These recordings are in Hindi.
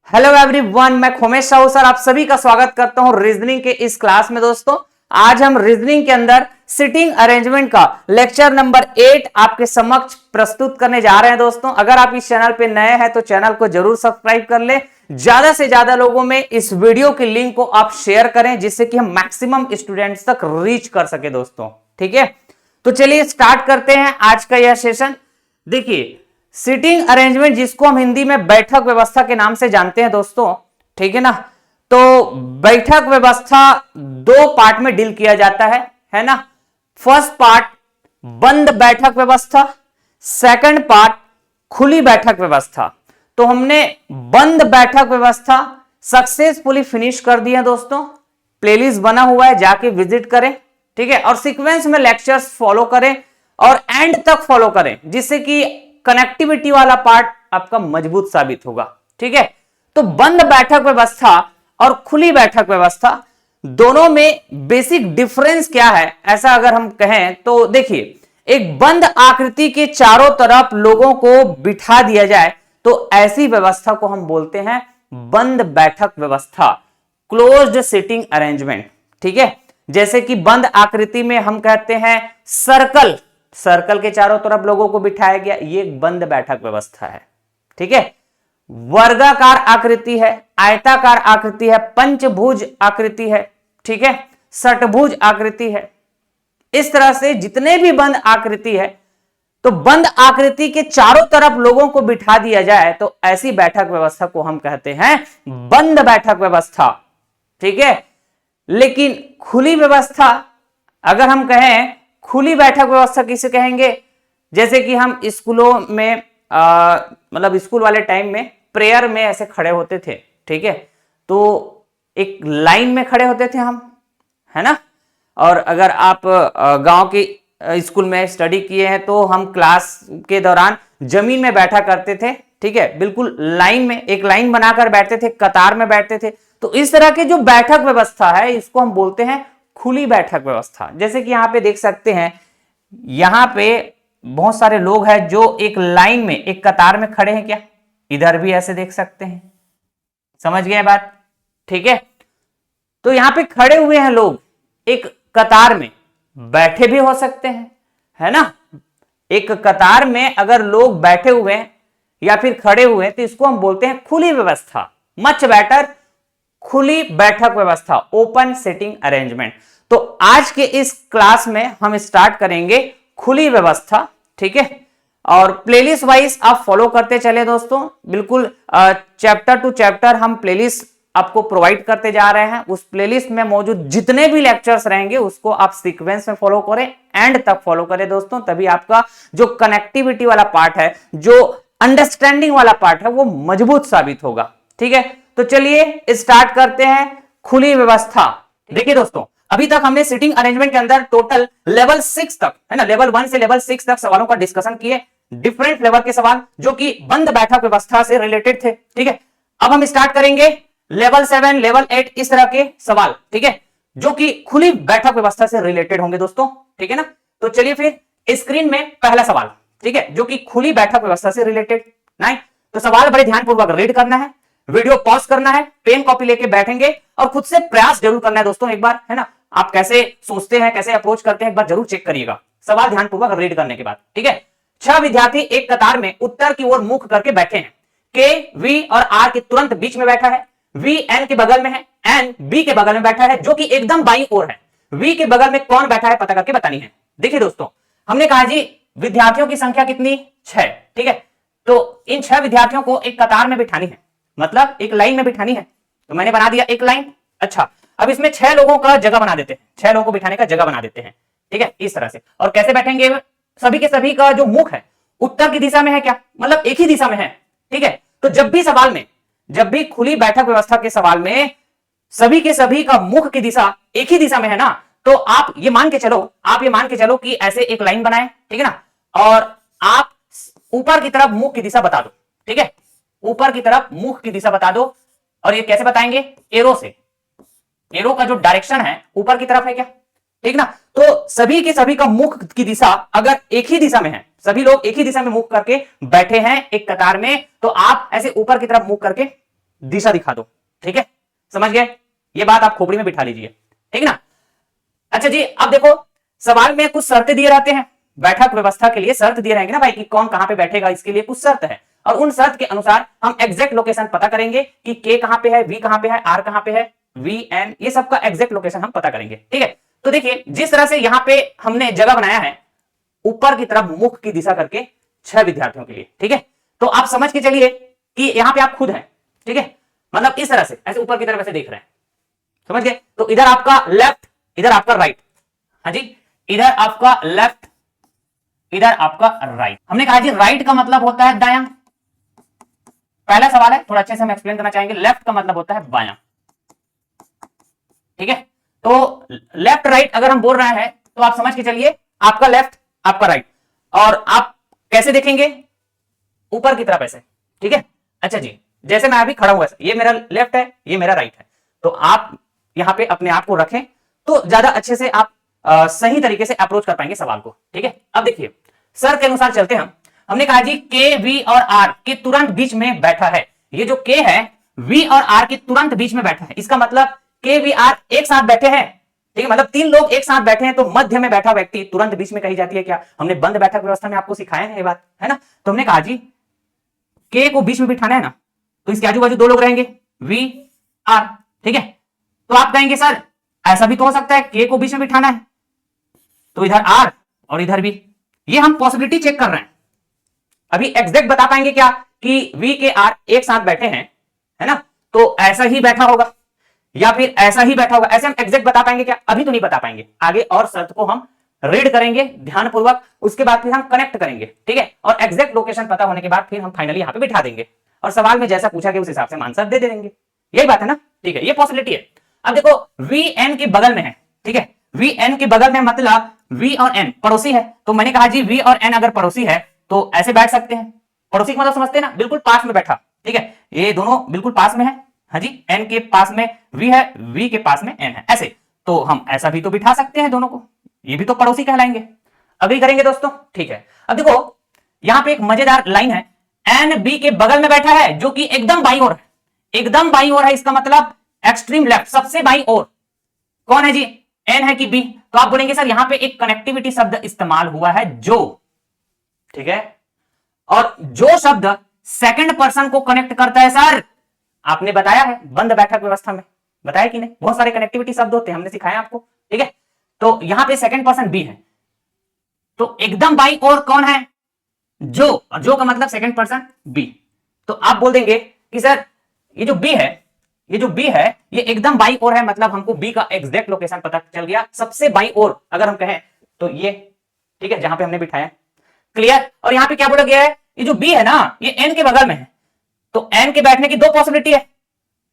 हेलो एवरीवन, मैं खोमेश साहू सर आप सभी का स्वागत करता हूं रीजनिंग के इस क्लास में। दोस्तों आज हम रीजनिंग के अंदर सिटिंग अरेंजमेंट का लेक्चर नंबर 8 आपके समक्ष प्रस्तुत करने जा रहे हैं। दोस्तों अगर आप इस चैनल पे नए हैं तो चैनल को जरूर सब्सक्राइब कर ले, ज्यादा से ज्यादा लोगों में इस वीडियो की लिंक को आप शेयर करें जिससे कि हम मैक्सिमम स्टूडेंट्स तक रीच कर सके। दोस्तों ठीक है, तो चलिए स्टार्ट करते हैं आज का यह सेशन। देखिए सीटिंग अरेंजमेंट जिसको हम हिंदी में बैठक व्यवस्था के नाम से जानते हैं दोस्तों, ठीक है ना। तो बैठक व्यवस्था दो पार्ट में डील किया जाता है ना। फर्स्ट पार्ट बंद बैठक व्यवस्था, सेकंड पार्ट खुली बैठक व्यवस्था। तो हमने बंद बैठक व्यवस्था सक्सेसफुली फिनिश कर दिया दोस्तों। प्लेलिस्ट बना हुआ है, जाके विजिट करें, ठीक है। और सीक्वेंस में लेक्चर्स फॉलो करें और एंड तक फॉलो करें जिससे कि कनेक्टिविटी वाला पार्ट आपका मजबूत साबित होगा, ठीक है। तो बंद बैठक व्यवस्था और खुली बैठक व्यवस्था दोनों में बेसिक डिफरेंस क्या है, ऐसा अगर हम कहें तो देखिए, एक बंद आकृति के चारों तरफ लोगों को बिठा दिया जाए तो ऐसी व्यवस्था को हम बोलते हैं बंद बैठक व्यवस्था, क्लोज्ड सिटिंग अरेंजमेंट, ठीक है। जैसे कि बंद आकृति में हम कहते हैं सर्कल, सर्कल के चारों तरफ लोगों को बिठाया गया, ये एक बंद बैठक व्यवस्था है, ठीक है। वर्गाकार आकृति है, आयताकार आकृति है, पंचभुज आकृति है, ठीक है, षटभुज आकृति है। इस तरह से जितने भी बंद आकृति है, तो बंद आकृति के चारों तरफ लोगों को बिठा दिया जाए तो ऐसी बैठक व्यवस्था को हम कहते हैं बंद बैठक व्यवस्था, ठीक है। लेकिन खुली व्यवस्था अगर हम कहें, खुली बैठक व्यवस्था किसे कहेंगे, जैसे कि हम स्कूलों में मतलब स्कूल वाले टाइम में प्रेयर में ऐसे खड़े होते थे, ठीक है। तो एक लाइन में खड़े होते थे हम, है ना। और अगर आप गांव के स्कूल में स्टडी किए हैं तो हम क्लास के दौरान जमीन में बैठा करते थे, ठीक है। बिल्कुल लाइन में, एक लाइन बनाकर बैठते थे, कतार में बैठते थे। तो इस तरह की जो बैठक व्यवस्था है इसको हम बोलते हैं खुली बैठक व्यवस्था। जैसे कि यहां पे देख सकते हैं, यहां पे बहुत सारे लोग हैं जो एक लाइन में, एक कतार में खड़े हैं क्या, इधर भी ऐसे देख सकते हैं, समझ गए बात, ठीक है। तो यहां पे खड़े हुए हैं लोग एक कतार में, बैठे भी हो सकते हैं, है ना। एक कतार में अगर लोग बैठे हुए हैं या फिर खड़े हुए हैं तो इसको हम बोलते हैं खुली व्यवस्था, मच बेटर खुली बैठक व्यवस्था, ओपन सिटिंग अरेंजमेंट। तो आज के इस क्लास में हम स्टार्ट करेंगे खुली व्यवस्था, ठीक है। और प्लेलिस्ट वाइज आप फॉलो करते चले दोस्तों, बिल्कुल चैप्टर टू चैप्टर हम प्लेलिस्ट आपको प्रोवाइड करते जा रहे हैं। उस प्लेलिस्ट में मौजूद जितने भी लेक्चर्स रहेंगे उसको आप सीक्वेंस में फॉलो करें, एंड तक फॉलो करें दोस्तों, तभी आपका जो कनेक्टिविटी वाला पार्ट है, जो अंडरस्टैंडिंग वाला पार्ट है, वो मजबूत साबित होगा, ठीक है। तो चलिए स्टार्ट करते हैं खुली व्यवस्था। देखिए दोस्तों, अभी तक हमने सिटिंग अरेंजमेंट के अंदर टोटल लेवल 6 तक, है ना, लेवल 1 से लेवल 6 तक सवालों का डिस्कशन किए, डिफरेंट लेवल के सवाल जो कि बंद बैठक व्यवस्था से रिलेटेड थे, ठीक है। अब हम स्टार्ट करेंगे लेवल 7, लेवल 8 इस तरह के सवाल, ठीक है, जो कि खुली बैठक व्यवस्था से रिलेटेड होंगे दोस्तों, ठीक है ना। तो चलिए फिर स्क्रीन में पहला सवाल, ठीक है, जो कि खुली बैठक व्यवस्था से रिलेटेड नहीं। तो सवाल बड़े ध्यानपूर्वक रीड करना है, वीडियो पॉज करना है, पेन कॉपी लेके बैठेंगे और खुद से प्रयास जरूर करना है दोस्तों एक बार, है ना। आप कैसे सोचते हैं, कैसे अप्रोच करते हैं, एक बार जरूर चेक करिएगा सवाल ध्यानपूर्वक रीड करने के बाद, ठीक है। 6 विद्यार्थी एक कतार में उत्तर की ओर मुख करके बैठे हैं। के, वी और आर के तुरंत बीच में बैठा है। वी एन के बगल में है, एन बी के बगल में बैठा है जो कि एकदम बाईं ओर है। वी के बगल में कौन बैठा है पता करके बतानी है। देखिए दोस्तों, हमने कहा जी विद्यार्थियों की संख्या कितनी, 6, ठीक है। तो इन 6 विद्यार्थियों को एक कतार में बिठानी है, मतलब एक लाइन में बिठानी है। तो मैंने बना दिया एक लाइन। अच्छा, अब इसमें 6 लोगों का जगह बना देते हैं, 6 लोगों को बिठाने का जगह बना देते हैं, ठीक है, इस तरह से। और कैसे बैठेंगे, सभी के सभी का जो मुख है उत्तर की दिशा में है क्या, मतलब एक ही दिशा में है, ठीक है। तो जब भी सवाल में, जब भी खुली बैठक व्यवस्था के सवाल में सभी के सभी का मुख की दिशा एक ही दिशा में है ना, तो आप ये मान के चलो कि ऐसे एक लाइन बनाए, ठीक है ना। और आप ऊपर की तरफ मुख की दिशा बता दो, ठीक है, ऊपर की तरफ मुख की दिशा बता दो। और ये कैसे बताएंगे, एरो से, एरो का जो डायरेक्शन है ऊपर की तरफ है क्या, ठीक ना। तो सभी के सभी का मुख की दिशा अगर एक ही दिशा में है, सभी लोग एक ही दिशा में मुख करके बैठे हैं एक कतार में, तो आप ऐसे ऊपर की तरफ मुख करके दिशा दिखा दो। ठीक है, समझ गए? ये बात आप खोपड़ी में बिठा लीजिए, ठीक ना? अच्छा जी, अब देखो सवाल में कुछ शर्तें दिए रहते हैं, बैठक व्यवस्था के लिए शर्त दिए रहेंगे ना भाई कि कौन कहां पे बैठेगा, इसके लिए कुछ शर्त है और उन शर्त के अनुसार हम एग्जैक्ट लोकेशन पता करेंगे कि के कहां पे है, वी कहां पे है, आर कहां पे है, वी एन, ये सब का एग्जैक्ट लोकेशन हम पता करेंगे। ठीक है, तो देखिए जिस तरह से यहां पे हमने जगह बनाया है ऊपर की तरफ मुख की दिशा करके 6 विद्यार्थियों के लिए। ठीक है, तो आप समझ के चलिए कि यहां पे आप खुद हैं। ठीक है, मतलब इस तरह से ऐसे ऊपर की तरफ ऐसे देख रहे हैं, समझ गए? तो इधर आपका लेफ्ट, इधर आपका राइट। हाँ जी, इधर आपका लेफ्ट, इधर आपका राइट। हमने कहा जी राइट का मतलब होता है दायां। पहला सवाल है, थोड़ा अच्छे से हम एक्सप्लेन करना चाहेंगे। लेफ्ट का मतलब होता है बायां। ठीक है, तो लेफ्ट राइट अगर हम बोल रहे हैं तो आप समझ के चलिए आपका लेफ्ट आपका राइट, और आप कैसे देखेंगे? ऊपर की तरफ ऐसे। ठीक है, अच्छा जी, जैसे मैं अभी खड़ा हुआ, ये मेरा लेफ्ट है, ये मेरा राइट है, तो आप यहां पे अपने आप को रखें तो ज्यादा अच्छे से आप सही तरीके से अप्रोच कर पाएंगे सवाल को। ठीक है, अब देखिए सर के अनुसार चलते हम। हमने कहा जी के, वी और आर के तुरंत बीच में बैठा है। ये जो के है वी और आर के तुरंत बीच में बैठा है, इसका मतलब के वी आर एक साथ बैठे हैं। ठीक है, मतलब 3 लोग एक साथ बैठे हैं तो मध्य में बैठा व्यक्ति तुरंत बीच में कही जाती है क्या? हमने बंद बैठक व्यवस्था में आपको सिखाया है ये बात, है ना? तो हमने कहा जी के को बीच में बिठाना है ना, तो इसके आजू बाजू 2 लोग रहेंगे वी आर। ठीक है, तो आप कहेंगे सर ऐसा भी तो हो सकता है के को बीच में बिठाना है, तो इधर आर और इधर भी। ये हम पॉसिबिलिटी चेक कर रहे हैं, अभी एग्जैक्ट बता पाएंगे क्या कि वी के आर एक साथ बैठे हैं, है ना? तो ऐसा ही बैठा होगा या फिर ऐसा ही बैठा होगा, ऐसे हम एग्जैक्ट बता पाएंगे क्या? अभी तो नहीं बता पाएंगे, आगे और शर्त को हम रीड करेंगे ध्यानपूर्वक, उसके बाद फिर हम कनेक्ट करेंगे। ठीक है, और एग्जैक्ट लोकेशन पता होने के बाद फिर हम फाइनली यहां पे बिठा देंगे और सवाल में जैसा पूछा गया उस हिसाब से आंसर दे देंगे। यही बात है ना? ठीक है, ये पॉसिबिलिटी है। अब देखो वी एन के बगल में है। ठीक है, वी एन के बगल में मतलब वी और एन पड़ोसी है, तो मैंने कहा जी वी और एन अगर पड़ोसी है तो ऐसे बैठ सकते हैं। पड़ोसी का मतलब समझते हैं ना, बिल्कुल पास में बैठा। ठीक है, ये दोनों बिल्कुल पास में है। हाँ जी, एन के पास में वी है, वी के पास में एन है, ऐसे तो हम ऐसा भी तो बिठा सकते हैं दोनों को, ये भी तो पड़ोसी कहलाएंगे। अग्री करेंगे दोस्तों? ठीक है, अब देखो यहां पे एक मजेदार लाइन है, एन बी के बगल में बैठा है जो कि एकदम बाईं ओर है, एकदम बाईं ओर है, इसका मतलब एक्सट्रीम लेफ्ट, सबसे बाईं ओर। कौन है जी? एन है कि बी? तो आप बोलेंगे सर यहां पे एक कनेक्टिविटी शब्द इस्तेमाल हुआ है जो। ठीक है, और जो शब्द सेकंड पर्सन को कनेक्ट करता है सर, आपने बताया है बंद बैठक व्यवस्था में, बताया कि नहीं? बहुत सारे कनेक्टिविटी शब्द होते हैं, हमने सिखाया आपको। ठीक है, तो यहां पे सेकंड पर्सन बी है, तो एकदम बाईं ओर कौन है? जो, और जो का मतलब सेकंड पर्सन बी। तो आप बोल देंगे कि सर ये जो बी है, ये जो बी है ये एकदम बाईं ओर है, मतलब हमको बी का एग्जैक्ट लोकेशन पता चल गया, सबसे बाईं ओर अगर हम कहें तो ये। ठीक है, जहां पे हमने बिठाया, क्लियर? और यहां पे क्या बोला गया है, ये जो बी है ना ये एन के बगल में है, तो एन के बैठने की 2 पॉसिबिलिटी है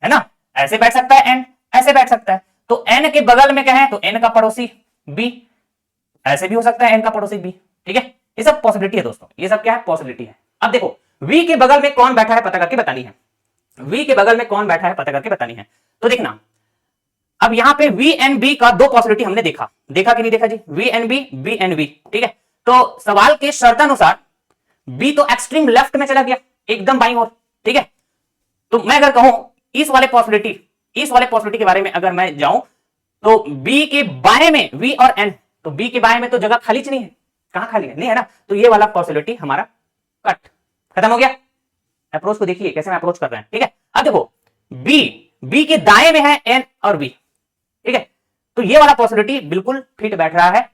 ना? ऐसे बैठ सकता है एन, ऐसे बैठ सकता है, तो एन के बगल में कहें तो एन का पड़ोसी बी, ऐसे भी हो सकता है एन का पड़ोसी बी। ठीक है, ये सब पॉसिबिलिटी है दोस्तों, ये सब क्या है? पॉसिबिलिटी है। अब देखो वी के बगल में कौन बैठा है पता करके बतानी है, वी के बगल में कौन बैठा है पता करके बतानी है। तो देखना, अब यहां पे वी एन बी का 2 पॉसिबिलिटी हमने देखा, देखा कि नहीं देखा जी? V N B, B N B. ठीक है, तो सवाल के शर्तानुसार बी तो एक्सट्रीम लेफ्ट में चला गया, एकदम बाईं ओर। ठीक है, तो मैं अगर कहूं इस वाले पॉसिबिलिटी के बारे में अगर मैं जाऊं तो बी के बाएं में वी और एन, तो बी के बाएं में तो जगह खाली नहीं है, कहां खाली है? नहीं है ना, तो ये वाला पॉसिबिलिटी हमारा कट, खत्म हो गया। अप्रोच को देखिए कैसे मैं अप्रोच कर रहे हैं। ठीक है, अब देखो बी के दाएं में है एन और बी। ठीक है, तो ये वाला पॉसिबिलिटी बिल्कुल फिट बैठ रहा है,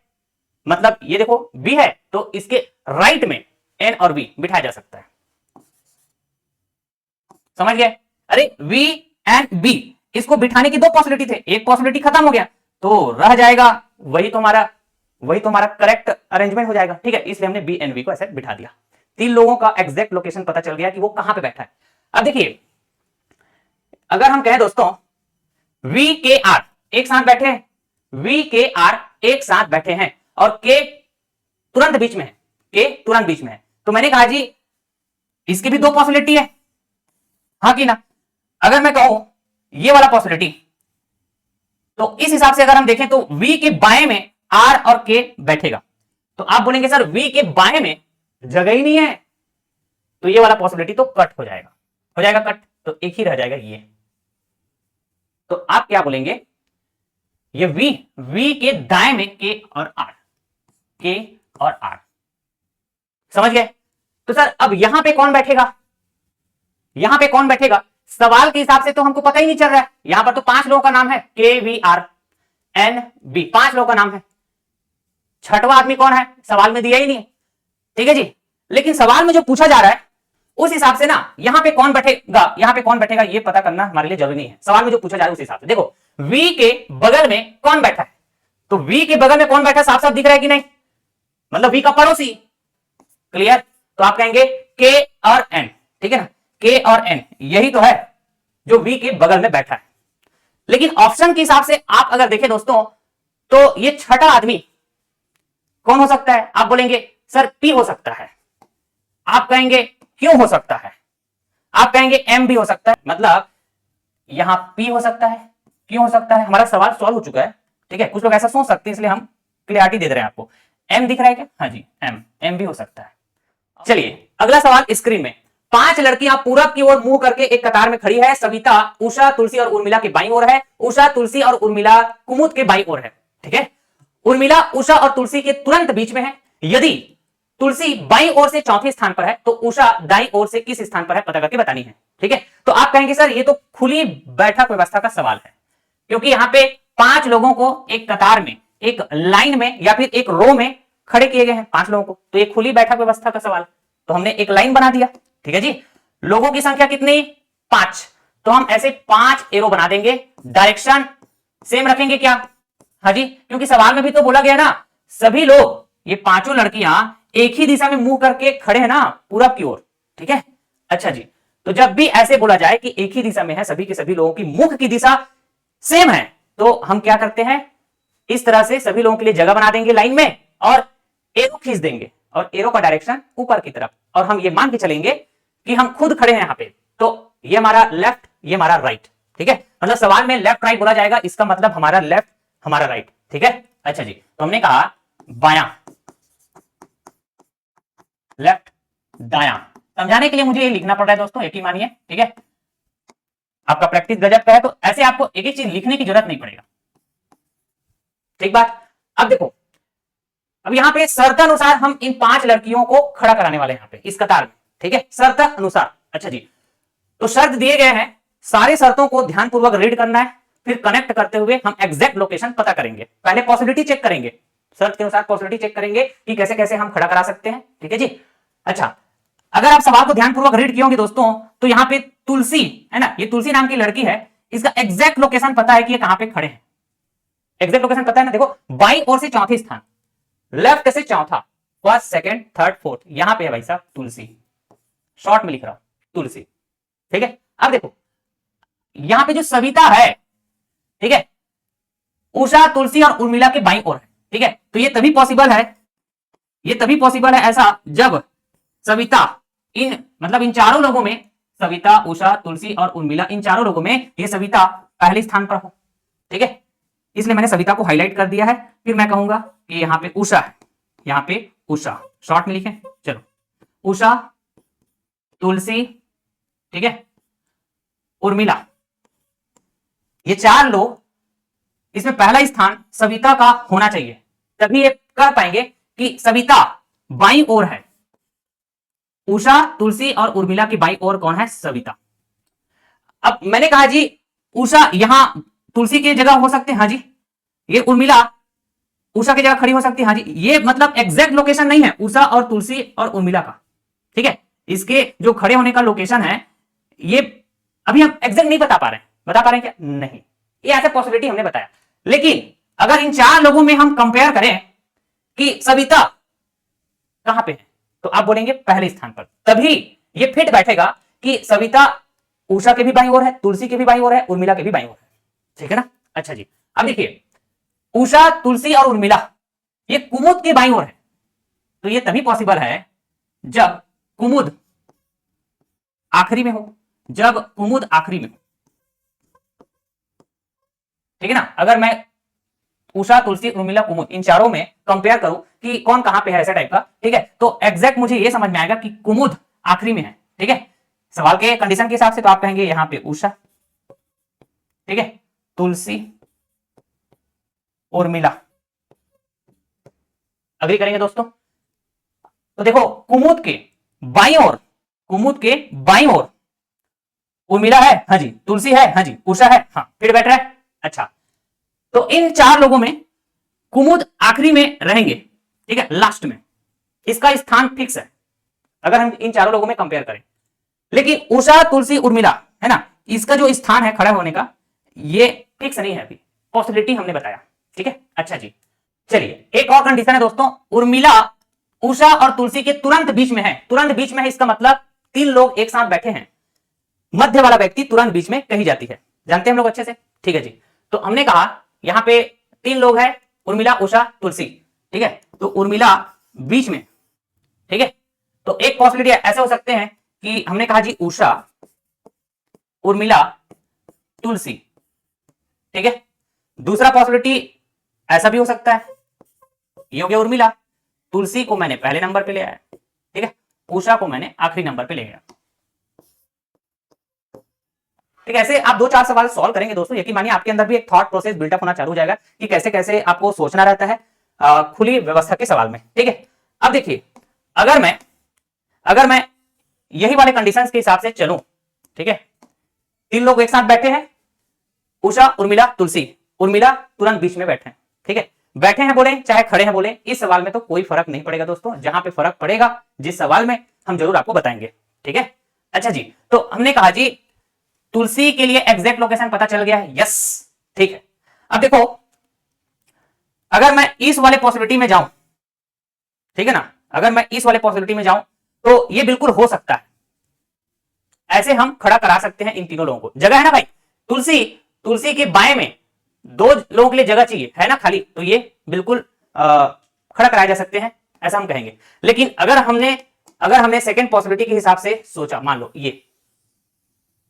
मतलब ये देखो बी है तो इसके राइट में एन और बी बिठाया जा सकता है, समझ गए? अरे वी एंड बी, इसको बिठाने की 2 पॉसिबिलिटी थे, एक पॉसिबिलिटी खत्म हो गया तो रह जाएगा वही तो हमारा करेक्ट अरेंजमेंट हो जाएगा। ठीक है, इसलिए हमने बी एंड बी को ऐसे बिठा दिया, 3 लोगों का एग्जैक्ट लोकेशन पता चल गया कि वो कहां पे बैठा है। अब देखिए अगर हम कहें दोस्तों वी के आर एक साथ बैठे हैं, वी के आर एक साथ बैठे हैं और के तुरंत बीच में है, के तुरंत बीच में है, तो मैंने कहा जी इसकी भी 2 पॉसिबिलिटी है, हाँ कि ना? अगर मैं कहूं ये वाला पॉसिबिलिटी, तो इस हिसाब से अगर हम देखें तो V के बाएं में R और K बैठेगा, तो आप बोलेंगे सर V के बाएं में जगह ही नहीं है, तो ये वाला पॉसिबिलिटी तो कट हो जाएगा, कट। तो एक ही रह जाएगा ये। तो आप क्या बोलेंगे, ये वी के दाएं में के और आर, के और आर, समझ गए। तो सर अब यहां पे कौन बैठेगा, यहां पे कौन बैठेगा, सवाल के हिसाब से तो हमको पता ही नहीं चल रहा है। यहां पर तो 5 लोगों का नाम है, के वी आर एन बी, 5 लोगों का नाम है। छठवां आदमी कौन है, सवाल में दिया ही नहीं है, ठीक है जी। लेकिन सवाल में जो पूछा जा रहा है उस हिसाब से ना यहां पे कौन बैठेगा, यहां पे कौन बैठेगा ये पता करना हमारे लिए जरूरी नहीं है। सवाल में जो पूछा जा रहा है उस हिसाब से देखो, वी के बगल में कौन बैठा है, तो वी के बगल में कौन बैठा है साफ साफ दिख रहा है कि नहीं, मतलब वी का पड़ोसी, क्लियर। तो आप कहेंगे के और एन, ठीक है ना, के और एन यही तो है जो वी के बगल में बैठा है। लेकिन ऑप्शन के हिसाब से आप अगर देखें दोस्तों, तो ये छठा आदमी कौन हो सकता है, आप बोलेंगे सर पी हो सकता है, आप कहेंगे क्यों हो सकता है, आप कहेंगे एम भी हो सकता है, मतलब यहां पी हो सकता है, क्यों हो सकता है, हमारा सवाल सॉल्व हो चुका है, ठीक है। कुछ लोग ऐसा सोच सकते हैं इसलिए हम क्लियरिटी दे रहे हैं आपको। एम दिख रहा है क्या, हाँ जी एम भी हो सकता है। चलिए अगला सवाल स्क्रीन में, 5 लड़कियां पूरब की ओर मुंह करके एक कतार में खड़ी है। सविता उषा तुलसी और उर्मिला के बाईं ओर है, उषा तुलसी और उर्मिला कुमुद के बाईं ओर है, ठीक है। उर्मिला उषा और तुलसी के तुरंत बीच में है। यदि तुलसी बाईं ओर से चौथे स्थान पर है तो उषा दाईं ओर से किस स्थान पर है पता करके बतानी है, ठीक है। तो आप कहेंगे सर ये तो खुली बैठक व्यवस्था का सवाल है, क्योंकि यहां पे 5 लोगों को एक कतार में, एक लाइन में या फिर एक रो में खड़े किए गए हैं 5 लोगों को, तो ये खुली बैठक व्यवस्था का सवाल, तो हमने एक लाइन बना दिया, ठीक है जी। लोगों की संख्या कितनी, 5, तो हम ऐसे 5 एरो बना देंगे, डायरेक्शन सेम रखेंगे क्या, हाँ जी, क्योंकि सवाल में भी तो बोला गया ना सभी लोग, ये 5 लड़कियां एक ही दिशा में मुंह करके खड़े हैं ना पूरब की ओर, ठीक है। अच्छा जी, तो जब भी ऐसे बोला जाए कि एक ही दिशा में है, सभी के सभी लोगों की मुख की दिशा सेम है, तो हम क्या करते हैं, इस तरह से सभी लोगों के लिए जगह बना देंगे लाइन में और एरो खींच देंगे, और एरो का डायरेक्शन ऊपर की तरफ, और हम ये मान के चलेंगे कि हम खुद खड़े हैं यहां पे, तो ये हमारा लेफ्ट, ये हमारा राइट, ठीक है। मतलब सवाल में लेफ्ट राइट बोला जाएगा, इसका मतलब हमारा लेफ्ट हमारा राइट, ठीक है। अच्छा जी, तो हमने कहा बायां, लेफ्ट दायां, समझाने के लिए मुझे ये लिखना पड़ रहा है दोस्तों, एक ही मानिए, ठीक है। आपका प्रैक्टिस गजब का है, तो ऐसे आपको एक एक चीज लिखने की जरूरत नहीं पड़ेगा, ठीक बात। अब देखो, अब यहां पे शर्त अनुसार हम इन 5 लड़कियों को खड़ा कराने वाले हैं यहां पे इस कतार में, ठीक है, शर्त अनुसार। अच्छा जी, तो शर्त दिए गए हैं, सारे शर्तों को ध्यानपूर्वक रीड करना है, फिर कनेक्ट करते हुए हम एग्जैक्ट लोकेशन पता करेंगे। पहले पॉसिबिलिटी चेक करेंगे, शर्त के अनुसार पॉसिबिलिटी चेक करेंगे कि कैसे कैसे हम खड़ा करा सकते हैं, ठीक है जी। अच्छा, अगर आप सवाल को ध्यानपूर्वक रीड किए होंगे दोस्तों, तो यहां पे तुलसी है ना, ये तुलसी नाम की लड़की है, इसका एग्जैक्ट लोकेशन पता है कि ये कहां पे खड़े हैं, एग्जैक्ट लोकेशन पता है ना। देखो बाईं ओर से चौथे स्थान, लेफ्ट से चौथा, फर्स्ट सेकंड थर्ड फोर्थ, यहां पे है भाई साहब तुलसी, शॉर्ट में लिख रहा हूं तुलसी, ठीक है। अब देखो यहां पे जो सविता है, ठीक है, उषा तुलसी और उर्मिला के बाईं ओर है, ठीक है। तो ये तभी पॉसिबल है, ये तभी पॉसिबल है ऐसा जब सविता इन मतलब इन चारों लोगों में, सविता उषा तुलसी और उर्मिला, इन चारों लोगों में ये सविता पहले स्थान पर हो, ठीक है। इसलिए मैंने सविता को हाईलाइट कर दिया है। फिर मैं कहूंगा कि यहां पे उषा है, यहां पे उषा शॉर्ट में लिखें, चलो उषा तुलसी, ठीक है, उर्मिला, ये 4 लोग, इसमें पहला स्थान सविता का होना चाहिए, तभी ये कर पाएंगे कि सविता बाईं ओर है, उषा तुलसी और उर्मिला की बाईं ओर कौन है, सविता। अब मैंने कहा जी उषा यहां तुलसी की जगह हो सकते हैं, हाँ जी, ये उर्मिला उषा की जगह खड़ी हो सकती है, हाँ जी। ये मतलब एग्जैक्ट लोकेशन नहीं है उषा और तुलसी और उर्मिला का, ठीक है। इसके जो खड़े होने का लोकेशन है ये अभी हम एग्जैक्ट नहीं बता पा रहे हैं, बता पा रहे हैं क्या, नहीं, ये ऐसे पॉसिबिलिटी हमने बताया। लेकिन अगर इन 4 लोगों में हम कंपेयर करें कि सविता कहां पे है, तो आप बोलेंगे पहले स्थान पर, तभी ये फिट बैठेगा कि सविता उषा के भी बाईं ओर है, तुलसी के भी बाईं ओर है, उर्मिला के भी बाईं ओर है, ठीक है ना। अच्छा जी, अब देखिए उषा तुलसी और उर्मिला ये कुमुद के बाईं ओर है, तो ये तभी पॉसिबल है जब कुमुद आखिरी में हो, जब कुमुद आखिरी में हो, ठीक है ना। अगर मैं उषा तुलसी उर्मिला कुमुद इन चारों में कंपेयर करूं कि कौन कहां पे है ऐसा टाइप का, ठीक है, तो एग्जैक्ट मुझे ये समझ में आएगा कि कुमुद आखिरी में है, ठीक है। सवाल के कंडीशन के हिसाब से तो आप कहेंगे यहां पे उषा, ठीक है, तुलसी, उर्मिला। अग्री करेंगे दोस्तों? तो देखो कुमुद के बाईं ओर, कुमुद के बाईं ओर उर्मिला है, हाँ जी, तुलसी है, हाँ जी, उषा है, हाँ, फिर बैठ रहा है। अच्छा, तो इन चार लोगों में कुमुद आखिरी में रहेंगे, ठीक है, लास्ट में, इसका स्थान फिक्स है अगर हम इन चारों लोगों में कंपेयर करें। लेकिन उषा, तुलसी, उर्मिला है ना, इसका जो स्थान है खड़ा होने का ये फिक्स नहीं है, अभी पॉसिबिलिटी हमने बताया, ठीक है। अच्छा जी, चलिए एक और कंडीशन है दोस्तों, उर्मिला उषा और तुलसी के तुरंत बीच में है, तुरंत बीच में है, इसका मतलब तीन लोग एक साथ बैठे हैं, मध्य वाला व्यक्ति तुरंत बीच में कही जाती है, जानते हैं हम लोग अच्छे से, ठीक है जी। तो हमने कहा यहां पे तीन लोग हैं, उर्मिला, उषा, तुलसी, ठीक है, तो उर्मिला बीच में, ठीक है। तो एक पॉसिबिलिटी ऐसे हो सकते हैं कि हमने कहा जी उषा, उर्मिला, तुलसी, ठीक है। दूसरा पॉसिबिलिटी ऐसा भी हो सकता है, ये हो गया उर्मिला, तुलसी को मैंने पहले नंबर पे ले आया, ठीक है, उषा को मैंने आखिरी नंबर पे ले गया, ठीक है। ऐसे आप दो चार सवाल सॉल्व करेंगे दोस्तों, यकीन मानिए आपके अंदर भी एक थॉट प्रोसेस बिल्डअप होना चालू हो जाएगा कि कैसे कैसे आपको सोचना रहता है खुली व्यवस्था के सवाल में, ठीक है। अब देखिए अगर मैं यही वाले कंडीशंस के हिसाब से चलूं, ठीक है, तीन लोग एक साथ बैठे हैं, उषा, उर्मिला, तुलसी, उर्मिला तुरंत बीच में बैठे हैं, ठीक है, बैठे हैं बोले चाहे खड़े हैं बोले, इस सवाल में तो कोई फर्क नहीं पड़ेगा दोस्तों, जहां पे फर्क पड़ेगा जिस सवाल में हम जरूर आपको बताएंगे, ठीक है। अच्छा जी, तो हमने कहा जी तुलसी के लिए एग्जैक्ट लोकेशन पता चल गया है, यस, ठीक है। अब देखो अगर मैं इस वाले पॉसिबिलिटी में जाऊं, ठीक है ना, अगर मैं इस वाले पॉसिबिलिटी में जाऊं तो ये बिल्कुल हो सकता है, ऐसे हम खड़ा करा सकते हैं इन तीनों लोगों को, जगह है ना भाई, तुलसी के बाएं में दो लोगों के लिए जगह चाहिए है ना खाली, तो ये बिल्कुल खड़ा कराए जा सकते हैं, ऐसा हम कहेंगे। लेकिन अगर हमने सेकंड पॉसिबिलिटी के हिसाब से सोचा, मान लो ये,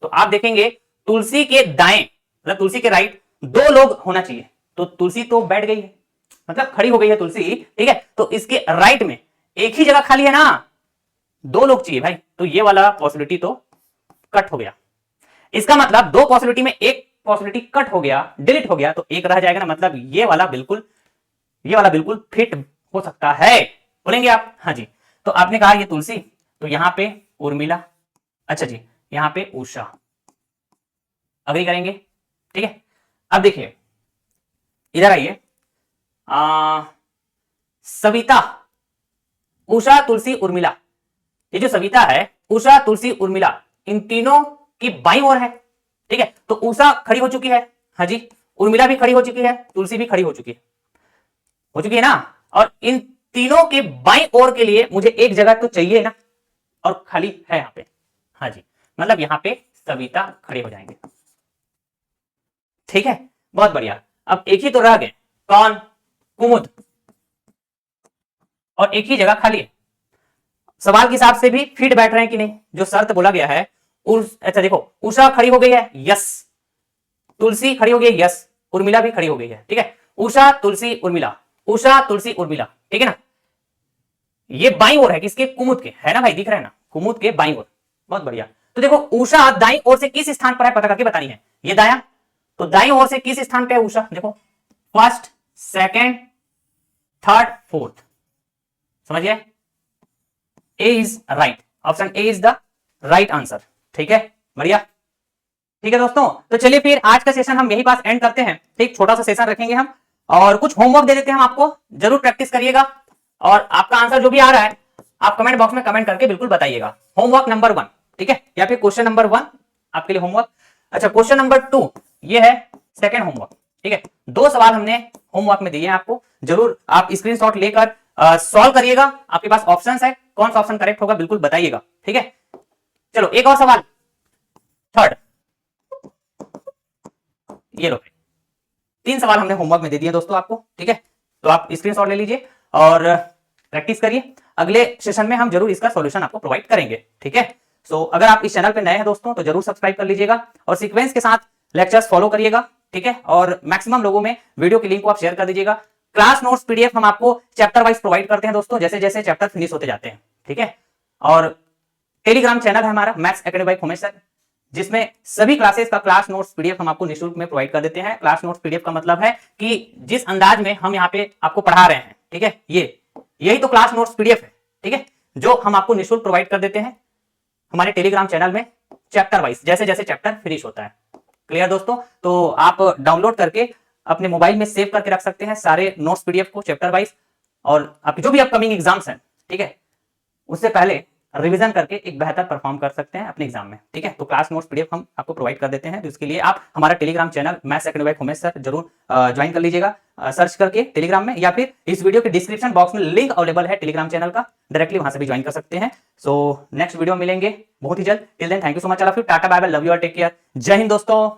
तो आप देखेंगे तुलसी के दाएं मतलब तुलसी के राइट दो लोग होना चाहिए, तो तुलसी तो बैठ गई है, मतलब खड़ी हो गई है तुलसी, ठीक है, तो इसके राइट में एक ही जगह खाली है ना, दो लोग चाहिए भाई, तो ये वाला पॉसिबिलिटी तो कट हो गया, इसका मतलब दो पॉसिबिलिटी में एक पॉसिबिलिटी कट हो गया, डिलीट हो गया, तो एक रह जाएगा ना, मतलब ये वाला बिल्कुल फिट हो सकता है, बोलेंगे आप, हाँ जी। तो आपने कहा ये तुलसी, तो यहां पे उर्मिला, अच्छा जी, यहां पे उषा, अग्री करेंगे, ठीक है। अब देखिए इधर आइए, सविता, उषा, तुलसी, उर्मिला, ये जो सविता है, उषा, तुलसी, उर्मिला, इन तीनों की बाईं ओर है, ठीक है, तो उषा खड़ी हो चुकी है, हाँ जी, उर्मिला भी खड़ी हो चुकी है, तुलसी भी खड़ी हो चुकी है ना, और इन तीनों के बाईं ओर के लिए मुझे एक जगह तो चाहिए ना, और खाली है यहां पे, हाँ जी, मतलब यहां पे सविता खड़े हो जाएंगे, ठीक है, बहुत बढ़िया। अब एक ही तो रह गए, कौन? कुमुद, और एक ही जगह खाली है, सवाल के हिसाब से भी फिट बैठ रहे हैं कि नहीं, जो शर्त बोला गया है अच्छा देखो, उषा खड़ी हो गई है, यस, तुलसी खड़ी हो गई है, यस, उर्मिला भी खड़ी हो गई है, ठीक है, उषा, तुलसी, उर्मिला, उषा, तुलसी, उर्मिला, ठीक है ना, ये बाईं ओर है किसके? कुमुद के, है ना भाई, दिख रहा है ना, कुमुद के बाईं ओर, बहुत बढ़िया। तो देखो उषा दाईं ओर से किस स्थान पर है पता करके बतानी है, ये दाया, तो दाईं ओर से किस स्थान पे है उषा, देखो फर्स्ट, सेकंड, थर्ड, फोर्थ, समझिए, A is right, option A is the right answer, ठीक है, बढ़िया, ठीक है दोस्तों। तो चलिए फिर आज का सेशन हम यही पास एंड करते हैं, ठीक, छोटा सा सेशन रखेंगे हम, और कुछ होमवर्क दे देते हैं हम आपको, जरूर प्रैक्टिस करिएगा, और आपका आंसर जो भी आ रहा है आप कमेंट बॉक्स में कमेंट करके बिल्कुल बताइएगा। होमवर्क नंबर 1, ठीक है, या फिर क्वेश्चन नंबर 1 आपके लिए होमवर्क। अच्छा, क्वेश्चन नंबर 2 ये है सेकंड होमवर्क, ठीक है, 2 सवाल हमने होमवर्क में दिए हैं आपको, जरूर आप स्क्रीनशॉट लेकर सॉल्व करिएगा, आपके पास ऑप्शंस है, कौन सा ऑप्शन करेक्ट होगा बिल्कुल बताइएगा, ठीक है। चलो एक और सवाल, थर्ड, ये लो 3 सवाल हमने होमवर्क में दे दिए दोस्तों आपको, ठीक है, तो आप स्क्रीनशॉट ले लीजिए और प्रैक्टिस करिए, अगले सेशन में हम जरूर इसका सॉल्यूशन आपको प्रोवाइड करेंगे, ठीक है। सो अगर आप इस चैनल पे नए हैं दोस्तों तो जरूर सब्सक्राइब कर लीजिएगा और सीक्वेंस के साथ लेक्चर्स फॉलो करिएगा, ठीक है, और मैक्सिमम लोगों में वीडियो की लिंक को आप शेयर कर दीजिएगा। क्लास नोट्स पीडीएफ हम आपको चैप्टर वाइज प्रोवाइड करते हैं दोस्तों, जैसे जैसे चैप्टर फिनिश होते जाते हैं, ठीक है, और टेलीग्राम चैनल है हमारा maths academy by Umesh sir, जिसमें सभी क्लासेस का क्लास नोट्स पीडीएफ हम आपको निःशुल्क में प्रोवाइड कर देते हैं। क्लास नोट्स पीडीएफ का मतलब है कि जिस अंदाज में हम यहाँ पे आपको पढ़ा रहे हैं, ठीक है, यही तो क्लास नोट्स पीडीएफ है, ठीक है, जो हम आपको निःशुल्क प्रोवाइड कर देते हैं हमारे टेलीग्राम चैनल में चैप्टर वाइज, जैसे जैसे चैप्टर फिनिश होता है। क्लियर दोस्तों? तो आप डाउनलोड करके अपने मोबाइल में सेव करके रख सकते हैं सारे नोट्स पीडीएफ को चैप्टर वाइज, और आपके जो भी अपकमिंग एग्जाम्स हैं, ठीक है, उससे पहले रिवीजन करके एक बेहतर परफॉर्म कर सकते हैं अपने एग्जाम में, ठीक है। तो क्लास नोट्स पीडीएफ हम आपको प्रोवाइड कर देते हैं, तो इसके लिए आप हमारा Telegram channel maths academy by Umesh sir जरूर ज्वाइन कर लीजिएगा, सर्च करके टेलीग्राम में, या फिर इस वीडियो के डिस्क्रिप्शन बॉक्स में लिंक अवेलेबल है टेलीग्राम चैनल का, डायरेक्टली वहां से भी ज्वाइन कर सकते हैं। सो नेक्स्ट वीडियो मिलेंगे बहुत ही जल्द। Till then thank you so much, I love you, tata bye bye, love you और टेक केयर, जय हिंद दोस्तों।